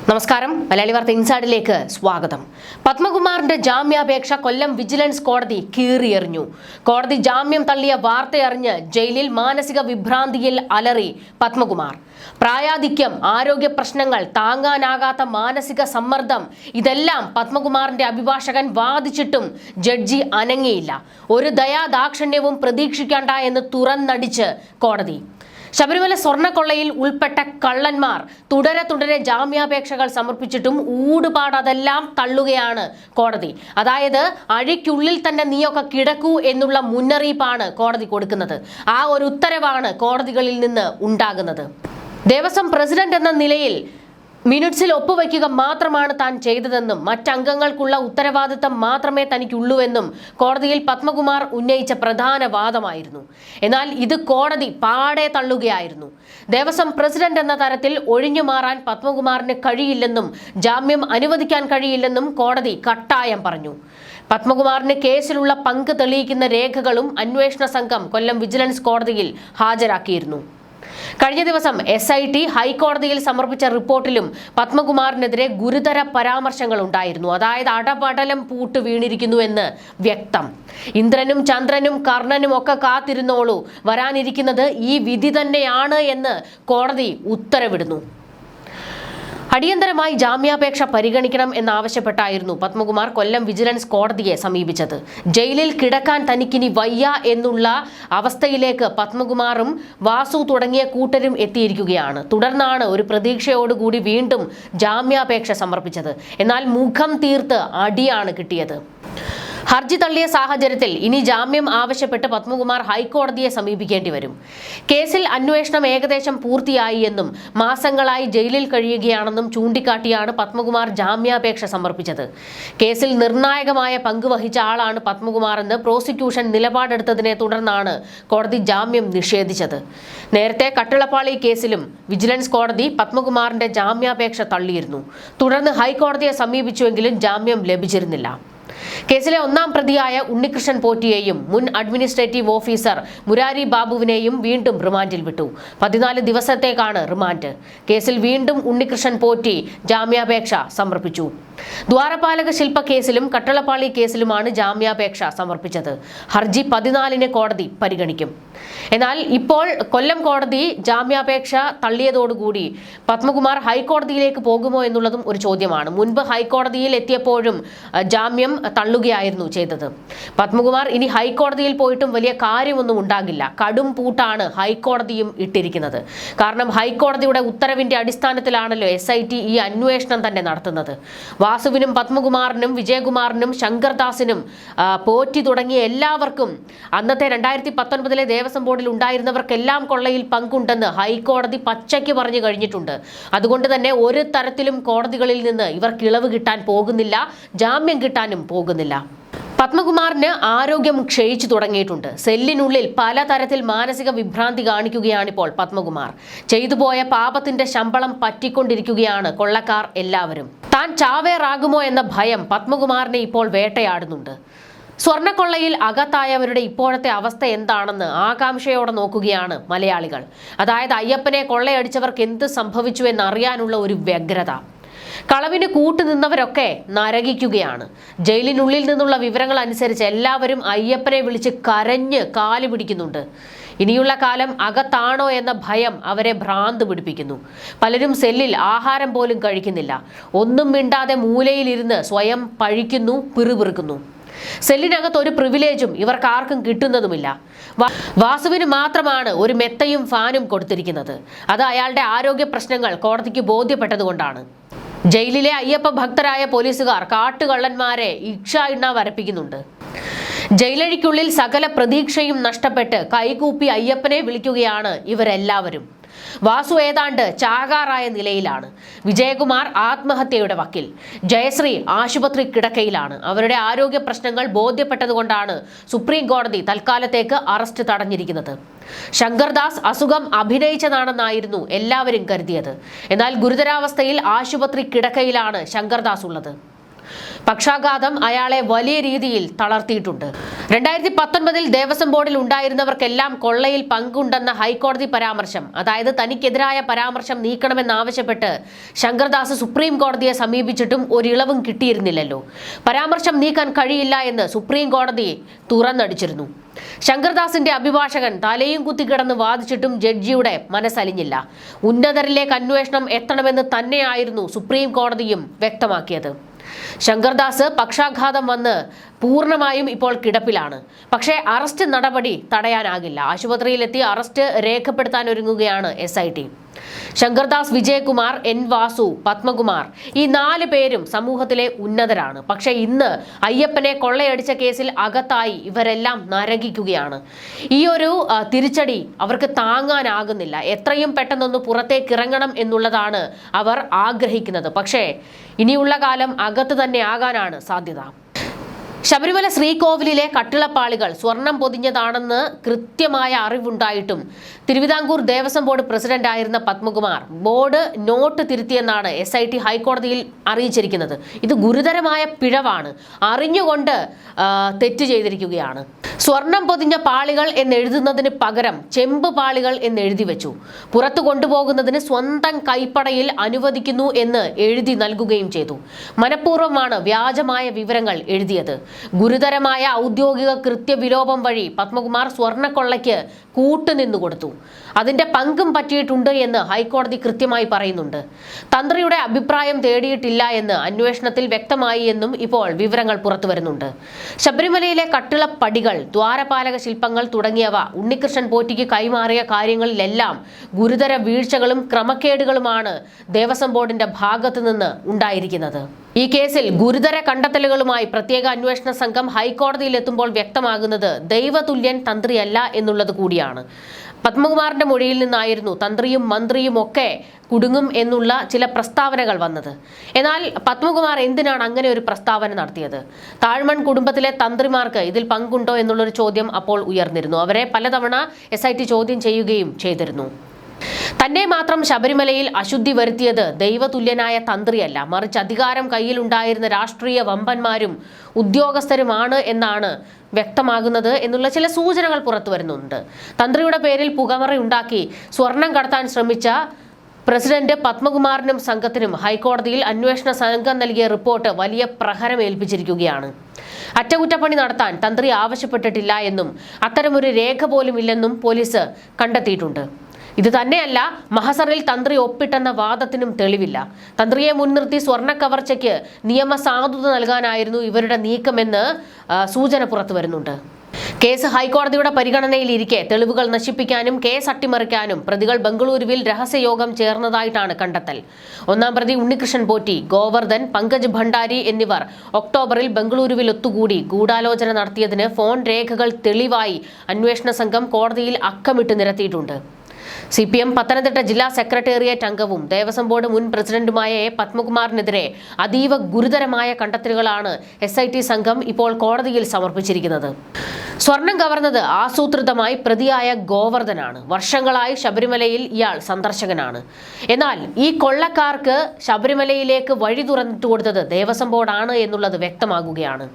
നമസ്കാരം. മലയാളി വാർത്ത ഇൻസൈഡിലേക്ക് സ്വാഗതം. പത്മകുമാറിന്റെ ജാമ്യാപേക്ഷ കൊല്ലം വിജിലൻസ് കോടതി കീറിയെറിഞ്ഞു. കോടതി ജാമ്യം തള്ളിയ വാർത്തയറിഞ്ഞ് ജയിലിൽ മാനസിക വിഭ്രാന്തിയിൽ അലറി പത്മകുമാർ. പ്രായാധിക്യം, ആരോഗ്യ പ്രശ്നങ്ങൾ, താങ്ങാനാകാത്ത മാനസിക സമ്മർദ്ദം, ഇതെല്ലാം പത്മകുമാറിന്റെ അഭിഭാഷകൻ വാദിച്ചിട്ടും ജഡ്ജി അനങ്ങിയില്ല. ഒരു ദയാദാക്ഷിണ്യവും പ്രതീക്ഷിക്കേണ്ട എന്ന് തുറന്നടിച്ച് കോടതി. ശബരിമല സ്വർണ്ണക്കൊള്ളയിൽ ഉൾപ്പെട്ട കള്ളന്മാർ തുടരെ ജാമ്യാപേക്ഷകൾ സമർപ്പിച്ചിട്ടും ഊടുപാട് അതെല്ലാം തള്ളുകയാണ് കോടതി. അതായത് അഴിക്കുള്ളിൽ തന്നെ നീയൊക്കെ കിടക്കൂ എന്നുള്ള മുന്നറിയിപ്പാണ് കോടതി കൊടുക്കുന്നത്. ആ ഒരു ഉത്തരവാണ് കോടതികളിൽ നിന്ന് ഉണ്ടാകുന്നത്. ദേവസ്വം പ്രസിഡന്റ് എന്ന നിലയിൽ മിനിറ്റ്സിൽ ഒപ്പുവയ്ക്കുക മാത്രമാണ് താൻ ചെയ്തതെന്നും മറ്റംഗങ്ങൾക്കുള്ള ഉത്തരവാദിത്തം മാത്രമേ തനിക്കുള്ളൂവെന്നും കോടതിയിൽ പത്മകുമാർ ഉന്നയിച്ച പ്രധാന വാദമായിരുന്നു. എന്നാൽ ഇത് കോടതി പാടെ തള്ളുകയായിരുന്നു. ദേവസ്വം പ്രസിഡന്റ് എന്ന തരത്തിൽ ഒഴിഞ്ഞു മാറാൻ പത്മകുമാറിന് കഴിയില്ലെന്നും ജാമ്യം അനുവദിക്കാൻ കഴിയില്ലെന്നും കോടതി കട്ടായം പറഞ്ഞു. പത്മകുമാറിന് കേസിലുള്ള പങ്ക് തെളിയിക്കുന്ന രേഖകളും അന്വേഷണ സംഘം കൊല്ലം വിജിലൻസ് കോടതിയിൽ ഹാജരാക്കിയിരുന്നു. കഴിഞ്ഞ ദിവസം SIT ഹൈക്കോടതിയിൽ സമർപ്പിച്ച റിപ്പോർട്ടിലും പത്മകുമാറിനെതിരെ ഗുരുതര പരാമർശങ്ങൾ ഉണ്ടായിരുന്നു. അതായത് അടപടലം പൂട്ട് വീണിരിക്കുന്നു എന്ന് വ്യക്തം. ഇന്ദ്രനും ചന്ദ്രനും കർണനും ഒക്കെ കാത്തിരുന്നോളൂ, വരാനിരിക്കുന്നത് ഈ വിധി തന്നെയാണ് എന്ന് കോടതി ഉത്തരവിടുന്നു. അടിയന്തരമായി ജാമ്യാപേക്ഷ പരിഗണിക്കണം എന്നാവശ്യപ്പെട്ടായിരുന്നു പത്മകുമാർ കൊല്ലം വിജിലൻസ് കോടതിയെ സമീപിച്ചത്. ജയിലിൽ കിടക്കാൻ തനിക്കിനി വയ്യ എന്നുള്ള അവസ്ഥയിലേക്ക് പത്മകുമാറും വാസു തുടങ്ങിയ കൂട്ടരും എത്തിയിരിക്കുകയാണ്. തുടർന്നാണ് ഒരു പ്രതീക്ഷയോടുകൂടി വീണ്ടും ജാമ്യാപേക്ഷ സമർപ്പിച്ചത്. എന്നാൽ മുഖം തീർത്ത് അടിയാണ് കിട്ടിയത്. ഹർജി തള്ളിയ സാഹചര്യത്തിൽ ഇനി ജാമ്യം ആവശ്യപ്പെട്ട് പത്മകുമാർ ഹൈക്കോടതിയെ സമീപിക്കേണ്ടി വരും. കേസിൽ അന്വേഷണം ഏകദേശം പൂർത്തിയായി എന്നും മാസങ്ങളായി ജയിലിൽ കഴിയുകയാണെന്നും ചൂണ്ടിക്കാട്ടിയാണ് പത്മകുമാർ ജാമ്യാപേക്ഷ സമർപ്പിച്ചത്. കേസിൽ നിർണായകമായ പങ്ക് വഹിച്ച ആളാണ് പത്മകുമാർ എന്ന് പ്രോസിക്യൂഷൻ നിലപാടെടുത്തതിനെ തുടർന്നാണ് കോടതി ജാമ്യം നിഷേധിച്ചത്. നേരത്തെ കട്ടിളപ്പാളി കേസിലും വിജിലൻസ് കോടതി പത്മകുമാറിന്റെ ജാമ്യാപേക്ഷ തള്ളിയിരുന്നു. തുടർന്ന് ഹൈക്കോടതിയെ സമീപിച്ചുവെങ്കിലും ജാമ്യം ലഭിച്ചിരുന്നില്ല. കേസിലെ ഒന്നാം പ്രതിയായ ഉണ്ണികൃഷ്ണൻ പോറ്റിയെയും മുൻ അഡ്മിനിസ്ട്രേറ്റീവ് ഓഫീസർ മുരാരി ബാബുവിനെയും വീണ്ടും റിമാൻഡിൽ വിട്ടു. 14 ദിവസത്തേക്കാണ് റിമാൻഡ്. കേസിൽ വീണ്ടും ഉണ്ണികൃഷ്ണൻ പോറ്റി ജാമ്യാപേക്ഷ സമർപ്പിച്ചു. ദ്വാരപാലക ശില്പ കേസിലും കട്ടളപ്പാളി കേസിലുമാണ് ജാമ്യാപേക്ഷ സമർപ്പിച്ചത്. ഹർജി 14-ന് കോടതി പരിഗണിക്കും. എന്നാൽ ഇപ്പോൾ കൊല്ലം കോടതി ജാമ്യാപേക്ഷ തള്ളിയതോടുകൂടി പത്മകുമാർ ഹൈക്കോടതിയിലേക്ക് പോകുമോ എന്നുള്ളതും ഒരു ചോദ്യമാണ്. മുൻപ് ഹൈക്കോടതിയിൽ എത്തിയപ്പോഴും ജാമ്യം തള്ളുകയായിരുന്നു ചെയ്തത്. പത്മകുമാർ ഇനി ഹൈക്കോടതിയിൽ പോയിട്ടും വലിയ കാര്യമൊന്നും ഉണ്ടാകില്ല. കടും പൂട്ടാണ് ഹൈക്കോടതിയും ഇട്ടിരിക്കുന്നത്. കാരണം ഹൈക്കോടതിയുടെ ഉത്തരവിന്റെ അടിസ്ഥാനത്തിലാണല്ലോ SIT ഈ അന്വേഷണം തന്നെ നടത്തുന്നത്. വാസുവിനും പത്മകുമാറിനും വിജയകുമാറിനും ശങ്കർദാസിനും പോറ്റി തുടങ്ങിയ എല്ലാവർക്കും അന്നത്തെ 2019 ദേവസ്വം ബോർഡിൽ ഉണ്ടായിരുന്നവർക്കെല്ലാം കൊള്ളയിൽ പങ്കുണ്ടെന്ന് ഹൈക്കോടതി പച്ചയ്ക്ക് പറഞ്ഞു കഴിഞ്ഞിട്ടുണ്ട്. അതുകൊണ്ട് തന്നെ ഒരു തരത്തിലും കോടതികളിൽ നിന്ന് ഇവർക്ക് ഇളവ് കിട്ടാൻ പോകുന്നില്ല, ജാമ്യം കിട്ടാനും പോകുന്നില്ല. പത്മകുമാറിന് ആരോഗ്യം ക്ഷയിച്ചു തുടങ്ങിയിട്ടുണ്ട്. സെല്ലിനുള്ളിൽ പലതരത്തിൽ മാനസിക വിഭ്രാന്തി കാണിക്കുകയാണിപ്പോൾ പത്മകുമാർ. ചെയ്തുപോയ പാപത്തിന്റെ ശമ്പളം പറ്റിക്കൊണ്ടിരിക്കുകയാണ് കൊള്ളക്കാർ എല്ലാവരും. താൻ ചാവേറാകുമോ എന്ന ഭയം പത്മകുമാറിനെ ഇപ്പോൾ വേട്ടയാടുന്നുണ്ട്. സ്വർണ്ണക്കൊള്ളയിൽ അകത്തായവരുടെ ഇപ്പോഴത്തെ അവസ്ഥ എന്താണെന്ന് ആകാംക്ഷയോടെ നോക്കുകയാണ് മലയാളികൾ. അതായത് അയ്യപ്പനെ കൊള്ളയടിച്ചവർക്ക് എന്ത് സംഭവിച്ചു എന്നറിയാനുള്ള ഒരു വ്യഗ്രത. കളവിന് കൂട്ടുനിന്നവരൊക്കെ നരകിക്കുകയാണ്. ജയിലിനുള്ളിൽ നിന്നുള്ള വിവരങ്ങൾ അനുസരിച്ച് എല്ലാവരും അയ്യപ്പനെ വിളിച്ച് കരഞ്ഞ് കാല് പിടിക്കുന്നുണ്ട്. ഇനിയുള്ള കാലം അകത്താണോ എന്ന ഭയം അവരെ ഭ്രാന്ത് പിടിപ്പിക്കുന്നു. പലരും സെല്ലിൽ ആഹാരം പോലും കഴിക്കുന്നില്ല. ഒന്നും മിണ്ടാതെ മൂലയിലിരുന്ന് സ്വയം പഴിക്കുന്നു, പിറുപിറുക്കുന്നു. സെല്ലിനകത്ത് ഒരു പ്രിവിലേജും ഇവർക്ക് ആർക്കും കിട്ടുന്നതുമില്ല. വാസുവിന് മാത്രമാണ് ഒരു മെത്തയും ഫാനും കൊടുത്തിരിക്കുന്നത്. അത് അയാളുടെ ആരോഗ്യ പ്രശ്നങ്ങൾ കോടതിക്ക് ബോധ്യപ്പെട്ടതുകൊണ്ടാണ്. ജയിലിലെ അയ്യപ്പ ഭക്തരായ പോലീസുകാർ കാട്ടുകള്ളന്മാരെ ഇക്ഷ വരപ്പിക്കുന്നുണ്ട്. ജയിലഴിക്കുള്ളിൽ സകല പ്രതീക്ഷയും നഷ്ടപ്പെട്ട് കൈകൂപ്പി അയ്യപ്പനെ വിളിക്കുകയാണ് ഇവരെല്ലാവരും. വാസു ഏതാണ്ട് ചാകാറായ നിലയിലാണ്. വിജയകുമാർ ആത്മഹത്യയുടെ വക്കിൽ. ജയശ്രീ ആശുപത്രി കിടക്കയിലാണ്. അവരുടെ ആരോഗ്യ പ്രശ്നങ്ങൾ ബോധ്യപ്പെട്ടതുകൊണ്ടാണ് സുപ്രീം കോടതി തൽക്കാലത്തേക്ക് അറസ്റ്റ് തടഞ്ഞിരിക്കുന്നത്. ശങ്കർദാസ് അസുഖം അഭിനയിച്ചതാണെന്നായിരുന്നു എല്ലാവരും കരുതിയത്. എന്നാൽ ഗുരുതരാവസ്ഥയിൽ ആശുപത്രി കിടക്കയിലാണ് ശങ്കർദാസ് ഉള്ളത്. പക്ഷാഘാതം അയാളെ വലിയ രീതിയിൽ തളർത്തിയിട്ടുണ്ട്. 2019 ദേവസ്വം ബോർഡിൽ ഉണ്ടായിരുന്നവർക്കെല്ലാം കൊള്ളയിൽ പങ്കുണ്ടെന്ന ഹൈക്കോടതി പരാമർശം, അതായത് തനിക്കെതിരായ പരാമർശം നീക്കണമെന്നാവശ്യപ്പെട്ട് ശങ്കർദാസ് സുപ്രീം കോടതിയെ സമീപിച്ചിട്ടും ഒരിളവും കിട്ടിയിരുന്നില്ലല്ലോ. പരാമർശം നീക്കാൻ കഴിയില്ല എന്ന് സുപ്രീം കോടതി തുറന്നടിച്ചിരുന്നു. ശങ്കർദാസിന്റെ അഭിഭാഷകൻ തലയും കുത്തിക്കിടന്ന് വാദിച്ചിട്ടും ജഡ്ജിയുടെ മനസ്സലിഞ്ഞില്ല. ഉന്നതരിലേക്ക് അന്വേഷണം എത്തണമെന്ന് തന്നെയായിരുന്നു സുപ്രീം കോടതിയും വ്യക്തമാക്കിയത്. ശങ്കർദാസ് പക്ഷാഘാതം വന്ന് പൂർണ്ണമായും ഇപ്പോൾ കിടപ്പിലാണ്. പക്ഷേ അറസ്റ്റ് നടപടി തടയാനാകില്ല. ആശുപത്രിയിലെത്തി അറസ്റ്റ് രേഖപ്പെടുത്താൻ ഒരുങ്ങുകയാണ് SIT. ശങ്കർദാസ്, വിജയകുമാർ, N. വാസു, പത്മകുമാർ, ഈ 4 പേരും സമൂഹത്തിലെ ഉന്നതരാണ്. പക്ഷെ ഇന്ന് അയ്യപ്പനെ കൊള്ളയടിച്ച കേസിൽ അകത്തായി ഇവരെല്ലാം നരകിക്കുകയാണ്. ഈ ഒരു തിരിച്ചടി അവർക്ക് താങ്ങാനാകുന്നില്ല. എത്രയും പെട്ടെന്നൊന്ന് പുറത്തേക്ക് ഇറങ്ങണം എന്നുള്ളതാണ് അവർ ആഗ്രഹിക്കുന്നത്. പക്ഷേ ഇനിയുള്ള കാലം അകത്ത് തന്നെ ആകാനാണ് സാധ്യത. ശബരിമല ശ്രീകോവിലിലെ കട്ടിളപ്പാളികൾ സ്വർണം പൊതിഞ്ഞതാണെന്ന് കൃത്യമായ അറിവുണ്ടായിട്ടും തിരുവിതാംകൂർ ദേവസ്വം ബോർഡ് പ്രസിഡന്റ് ആയിരുന്ന പത്മകുമാർ ബോർഡ് നോട്ട് തിരുത്തിയെന്നാണ് SIT ഹൈക്കോടതിയിൽ അറിയിച്ചിരിക്കുന്നത്. ഇത് ഗുരുതരമായ പിഴവാണ്. അറിഞ്ഞുകൊണ്ട് തെറ്റ് ചെയ്തിരിക്കുകയാണ്. സ്വർണം പൊതിഞ്ഞ പാളികൾ എന്നെഴുതുന്നതിന് പകരം ചെമ്പ് പാളികൾ എന്നെഴുതി വെച്ചു. പുറത്തു കൊണ്ടുപോകുന്നതിന് സ്വന്തം കൈപ്പടയിൽ അനുവദിക്കുന്നു എന്ന് എഴുതി നൽകുകയും ചെയ്തു. മനഃപൂർവ്വമാണ് വ്യാജമായ വിവരങ്ങൾ എഴുതിയത്. ഗുരുതരമായ ഔദ്യോഗിക കൃത്യവിലോപം വഴി പത്മകുമാർ സ്വർണ്ണക്കൊള്ളയ്ക്ക് കൂട്ടുനിന്നു കൊടുത്തു. അതിന്റെ പങ്കും പറ്റിയിട്ടുണ്ട് എന്ന് ഹൈക്കോടതി കൃത്യമായി പറയുന്നുണ്ട്. തന്ത്രിയുടെ അഭിപ്രായം തേടിയിട്ടില്ല എന്ന് അന്വേഷണത്തിൽ വ്യക്തമായി എന്നും ഇപ്പോൾ വിവരങ്ങൾ പുറത്തു വരുന്നുണ്ട്. ശബരിമലയിലെ കട്ടിളപ്പടികൾ, ദ്വാരപാലക ശില്പങ്ങൾ തുടങ്ങിയവ ഉണ്ണികൃഷ്ണൻ പോറ്റിക്ക് കൈമാറിയ കാര്യങ്ങളിലെല്ലാം ഗുരുതര വീഴ്ചകളും ക്രമക്കേടുകളുമാണ് ദേവസ്വം ബോർഡിന്റെ ഭാഗത്തു നിന്ന് ഉണ്ടായിരിക്കുന്നത്. ഈ കേസിൽ ഗുരുതര കണ്ടെത്തലുകളുമായി പ്രത്യേക അന്വേഷണ സംഘം ഹൈക്കോടതിയിലെത്തുമ്പോൾ വ്യക്തമാകുന്നത് ദൈവതുല്യൻ തന്ത്രിയല്ല എന്നുള്ളത് കൂടിയാണ്. പത്മകുമാറിന്റെ മൊഴിയിൽ നിന്നായിരുന്നു തന്ത്രിയും മന്ത്രിയും ഒക്കെ കുടുങ്ങും എന്നുള്ള ചില പ്രസ്താവനകൾ വന്നത്. എന്നാൽ പത്മകുമാർ എന്തിനാണ് അങ്ങനെ ഒരു പ്രസ്താവന നടത്തിയത്? താഴ്മൺ കുടുംബത്തിലെ തന്ത്രിമാർക്ക് ഇതിൽ പങ്കുണ്ടോ എന്നുള്ളൊരു ചോദ്യം അപ്പോൾ ഉയർന്നിരുന്നു. അവരെ പലതവണ SIT ചോദ്യം ചെയ്യുകയും ചെയ്തിരുന്നു. തന്നെ മാത്രം ശബരിമലയിൽ അശുദ്ധി വരുത്തിയത് ദൈവതുല്യനായ തന്ത്രിയല്ല, മറിച്ച് അധികാരം കയ്യിലുണ്ടായിരുന്ന രാഷ്ട്രീയ വമ്പന്മാരും ഉദ്യോഗസ്ഥരുമാണ് എന്നാണ് വ്യക്തമാകുന്നത് എന്നുള്ള ചില സൂചനകൾ പുറത്തു വരുന്നുണ്ട്. തന്ത്രിയുടെ പേരിൽ പുകമറയുണ്ടാക്കി സ്വർണം കടത്താൻ ശ്രമിച്ച പ്രസിഡന്റ് പത്മകുമാറിനും സംഘത്തിനും ഹൈക്കോടതിയിൽ അന്വേഷണ സംഘം നൽകിയ റിപ്പോർട്ട് വലിയ പ്രഹരം ഏൽപ്പിച്ചിരിക്കുകയാണ്. അറ്റകുറ്റപ്പണി നടത്താൻ തന്ത്രി ആവശ്യപ്പെട്ടിട്ടില്ല എന്നും അത്തരമൊരു രേഖ പോലും ഇല്ലെന്നും പോലീസ് കണ്ടെത്തിയിട്ടുണ്ട്. ഇത് തന്നെയല്ല, മഹസറിൽ തന്ത്രി ഒപ്പിട്ടെന്ന വാദത്തിനും തെളിവില്ല. തന്ത്രിയെ മുൻനിർത്തി സ്വർണ്ണ കവർച്ചയ്ക്ക് നിയമസാധുത നൽകാനായിരുന്നു ഇവരുടെ നീക്കമെന്ന് സൂചന പുറത്തു വരുന്നുണ്ട്. കേസ് ഹൈക്കോടതിയുടെ പരിഗണനയിലിരിക്കെ തെളിവുകൾ നശിപ്പിക്കാനും കേസ് അട്ടിമറിക്കാനും പ്രതികൾ ബംഗളൂരുവിൽ രഹസ്യയോഗം ചേർന്നതായിട്ടാണ് കണ്ടെത്തൽ. ഒന്നാം പ്രതി ഉണ്ണികൃഷ്ണൻ പോറ്റി, ഗോവർദ്ധൻ, പങ്കജ് ഭണ്ഡാരി എന്നിവർ ഒക്ടോബറിൽ ബംഗളൂരുവിൽ ഒത്തുകൂടി ഗൂഢാലോചന നടത്തിയതിന് ഫോൺ രേഖകൾ തെളിവായി അന്വേഷണ സംഘം കോടതിയിൽ അക്കമിട്ട് നിരത്തിയിട്ടുണ്ട്. CPM പത്തനംതിട്ട ജില്ലാ സെക്രട്ടേറിയറ്റ് അംഗവും ദേവസ്വം ബോർഡ് മുൻ പ്രസിഡന്റുമായ പത്മകുമാറിനെതിരെ അതീവ ഗുരുതരമായ കണ്ടെത്തലുകളാണ് SIT സംഘം ഇപ്പോൾ കോടതിയിൽ സമർപ്പിച്ചിരിക്കുന്നത്. സ്വർണം കവർന്നത് ആസൂത്രിതമായി പ്രതിയായ ഗോവർദ്ധനാണ്. വർഷങ്ങളായി ശബരിമലയിൽ ഇയാൾ സന്ദർശകനാണ്. എന്നാൽ ഈ കൊള്ളക്കാർക്ക് ശബരിമലയിലേക്ക് വഴി തുറന്നിട്ട് കൊടുത്തത് ദേവസ്വം ബോർഡാണ് എന്നുള്ളത് വ്യക്തമാകുകയാണ്.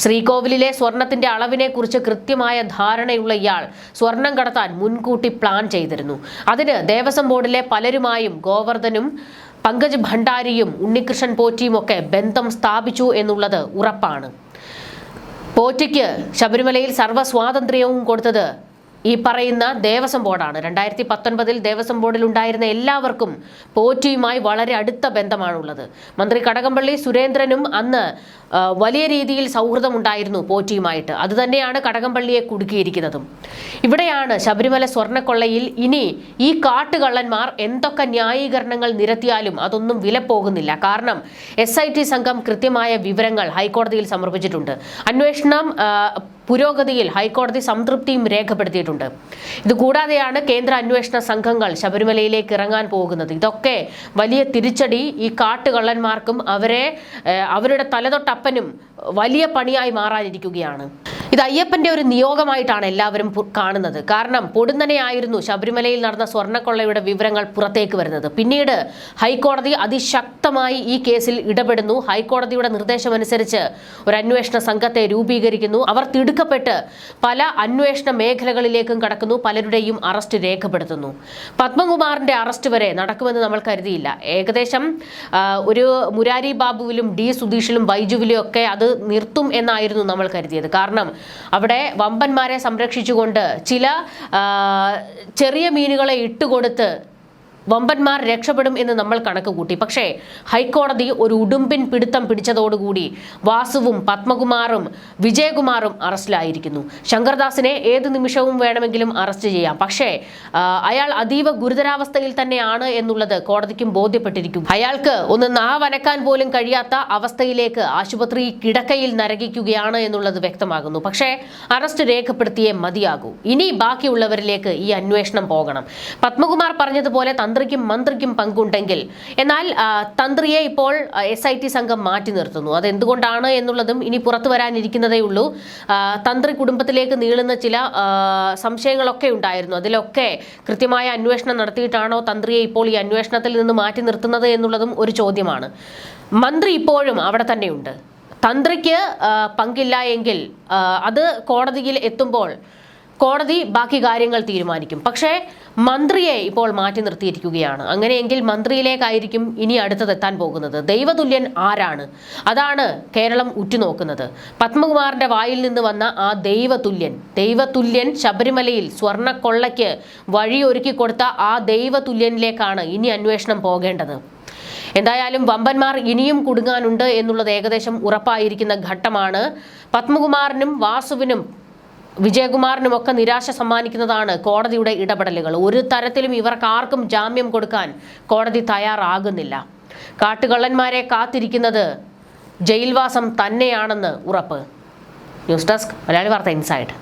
ശ്രീകോവിലിലെ സ്വർണത്തിന്റെ അളവിനെ കുറിച്ച് കൃത്യമായ ധാരണയുള്ള ഇയാൾ സ്വർണം കടത്താൻ മുൻകൂട്ടി പ്ലാൻ ചെയ്തിരുന്നു. അതിന് ദേവസ്വം ബോർഡിലെ പലരുമായും ഗോവർദ്ധനും പങ്കജ് ഭണ്ഡാരിയും ഉണ്ണികൃഷ്ണൻ പോറ്റിയും ഒക്കെ ബന്ധം സ്ഥാപിച്ചു എന്നുള്ളത് ഉറപ്പാണ്. പോറ്റിക്ക് ശബരിമലയിൽ സർവ്വ സ്വാതന്ത്ര്യവും കൊടുത്തത് ഈ പറയുന്ന ദേവസ്വം ബോർഡാണ്. 2019 ദേവസ്വം ബോർഡിൽ ഉണ്ടായിരുന്ന എല്ലാവർക്കും പോറ്റിയുമായി വളരെ അടുത്ത ബന്ധമാണുള്ളത്. മന്ത്രി കടകംപള്ളി സുരേന്ദ്രനും അന്ന് വലിയ രീതിയിൽ സൗഹൃദമുണ്ടായിരുന്നു പോറ്റിയുമായിട്ട്. അതുതന്നെയാണ് കടകംപള്ളിയെ കുടുക്കിയിരിക്കുന്നതും. ഇവിടെയാണ് ശബരിമല സ്വർണ്ണക്കൊള്ളയിൽ ഇനി ഈ കാട്ടുകള്ളന്മാർ എന്തൊക്കെ ന്യായീകരണങ്ങൾ നിരത്തിയാലും അതൊന്നും വിലപ്പോകുന്നില്ല. കാരണം SIT സംഘം കൃത്യമായ വിവരങ്ങൾ ഹൈക്കോടതിയിൽ സമർപ്പിച്ചിട്ടുണ്ട്. അന്വേഷണം പുരോഗതിയിൽ ഹൈക്കോടതി സംതൃപ്തിയും രേഖപ്പെടുത്തിയിട്ടുണ്ട്. ഇതുകൂടാതെയാണ് കേന്ദ്ര അന്വേഷണ സംഘങ്ങൾ ശബരിമലയിലേക്ക് ഇറങ്ങാൻ പോകുന്നത്. ഇതൊക്കെ വലിയ തിരിച്ചടി ഈ കാട്ടുകള്ളന്മാർക്കും അവരുടെ തലതൊട്ടപ്പനും വലിയ പണിയായി മാറാനിരിക്കുകയാണ്. ഇത് അയ്യപ്പന്റെ ഒരു നിയോഗമായിട്ടാണ് എല്ലാവരും കാണുന്നത്. കാരണം പൊടുന്നനെയായിരുന്നു ശബരിമലയിൽ നടന്ന സ്വർണ്ണക്കൊള്ളയുടെ വിവരങ്ങൾ പുറത്തേക്ക് വരുന്നത്. പിന്നീട് ഹൈക്കോടതി അതിശക്തമായി ഈ കേസിൽ ഇടപെടുന്നു. ഹൈക്കോടതിയുടെ നിർദ്ദേശമനുസരിച്ച് ഒരു അന്വേഷണ സംഘത്തെ രൂപീകരിക്കുന്നു. അവർ തിടുക്കപ്പെട്ട് പല അന്വേഷണ മേഖലകളിലേക്കും കടക്കുന്നു. പലരുടെയും അറസ്റ്റ് രേഖപ്പെടുത്തുന്നു. പത്മകുമാറിന്റെ അറസ്റ്റ് വരെ നടക്കുമെന്ന് നമ്മൾ കരുതിയില്ല. ഏകദേശം ഒരു മുരാരി ബാബുവിലും ഡി സുധീഷിലും ബൈജുവിലും ഒക്കെ അത് നിർത്തും എന്നായിരുന്നു നമ്മൾ കരുതിയത്. കാരണം അവിടെ വമ്പന്മാരെ സംരക്ഷിച്ചുകൊണ്ട് ചില ചെറിയ മീനുകളെ ഇട്ടുകൊടുത്ത് വമ്പന്മാർ രക്ഷപ്പെടും എന്ന് നമ്മൾ കണക്ക് കൂട്ടി. പക്ഷേ ഹൈക്കോടതി ഒരു ഉടുമ്പിൻ പിടുത്തം പിടിച്ചതോടുകൂടി വാസുവും പത്മകുമാറും വിജയകുമാറും അറസ്റ്റിലായിരിക്കുന്നു. ശങ്കർദാസിനെ ഏത് നിമിഷവും വേണമെങ്കിലും അറസ്റ്റ് ചെയ്യാം. പക്ഷേ അയാൾ അതീവ ഗുരുതരാവസ്ഥയിൽ തന്നെയാണ് എന്നുള്ളത് കോടതിക്കും ബോധ്യപ്പെട്ടിരിക്കും. അയാൾക്ക് ഒന്ന് നാവനക്കാൻ പോലും കഴിയാത്ത അവസ്ഥയിലേക്ക് ആശുപത്രി കിടക്കയിൽ നരകിക്കുകയാണ് എന്നുള്ളത് വ്യക്തമാകുന്നു. പക്ഷേ അറസ്റ്റ് രേഖപ്പെടുത്തിയേ മതിയാകൂ. ഇനി ബാക്കിയുള്ളവരിലേക്ക് ഈ അന്വേഷണം പോകണം. പത്മകുമാർ പറഞ്ഞതുപോലെ തന്ത്രിക്കും മന്ത്രിക്കും പങ്കുണ്ടെങ്കിൽ, എന്നാൽ തന്ത്രിയെ ഇപ്പോൾ SIT സംഘം മാറ്റി നിർത്തുന്നു. അതെന്തുകൊണ്ടാണ് എന്നുള്ളതും ഇനി പുറത്തു വരാനിരിക്കുന്നതേ ഉള്ളൂ. തന്ത്രി കുടുംബത്തിലേക്ക് നീളുന്ന ചില സംശയങ്ങളൊക്കെ ഉണ്ടായിരുന്നു. അതിലൊക്കെ കൃത്യമായ അന്വേഷണം നടത്തിയിട്ടാണോ തന്ത്രിയെ ഇപ്പോൾ ഈ അന്വേഷണത്തിൽ നിന്ന് മാറ്റി നിർത്തുന്നത് എന്നുള്ളതും ഒരു ചോദ്യമാണ്. മന്ത്രി ഇപ്പോഴും അവിടെ തന്നെയുണ്ട്. തന്ത്രിക്ക് പങ്കില്ല എങ്കിൽ അത് കോടതിയിൽ എത്തുമ്പോൾ കോടതി ബാക്കി കാര്യങ്ങൾ തീരുമാനിക്കും. പക്ഷേ മന്ത്രിയെ ഇപ്പോൾ മാറ്റി നിർത്തിയിരിക്കുകയാണ്. അങ്ങനെയെങ്കിൽ മന്ത്രിയിലേക്കായിരിക്കും ഇനി അടുത്തതെത്താൻ പോകുന്നത്. ദൈവതുല്യൻ ആരാണ്? അതാണ് കേരളം ഉറ്റുനോക്കുന്നത്. പത്മകുമാറിന്റെ വായിൽ നിന്ന് വന്ന ആ ദൈവതുല്യൻ ശബരിമലയിൽ സ്വർണ്ണക്കൊള്ളയ്ക്ക് വഴിയൊരുക്കി കൊടുത്ത ആ ദൈവതുല്യനിലേക്കാണ് ഇനി അന്വേഷണം പോകേണ്ടത്. എന്തായാലും വമ്പന്മാർ ഇനിയും കുടുങ്ങാനുണ്ട് എന്നുള്ളത് ഏകദേശം ഉറപ്പായിരിക്കുന്ന ഘട്ടമാണ്. പത്മകുമാറിനും വാസുവിനും വിജയകുമാറിനുമൊക്കെ നിരാശ സമ്മാനിക്കുന്നതാണ് കോടതിയുടെ ഇടപെടലുകൾ. ഒരു തരത്തിലും ഇവർക്കാർക്കും ജാമ്യം കൊടുക്കാൻ കോടതി തയ്യാറാകുന്നില്ല. കാട്ടുകള്ളന്മാരെ കാത്തിരിക്കുന്നത് ജയിൽവാസം തന്നെയാണെന്ന് ഉറപ്പ്. ന്യൂസ് ഡെസ്ക് മലയാളി വാർത്ത ഇൻസൈഡ്.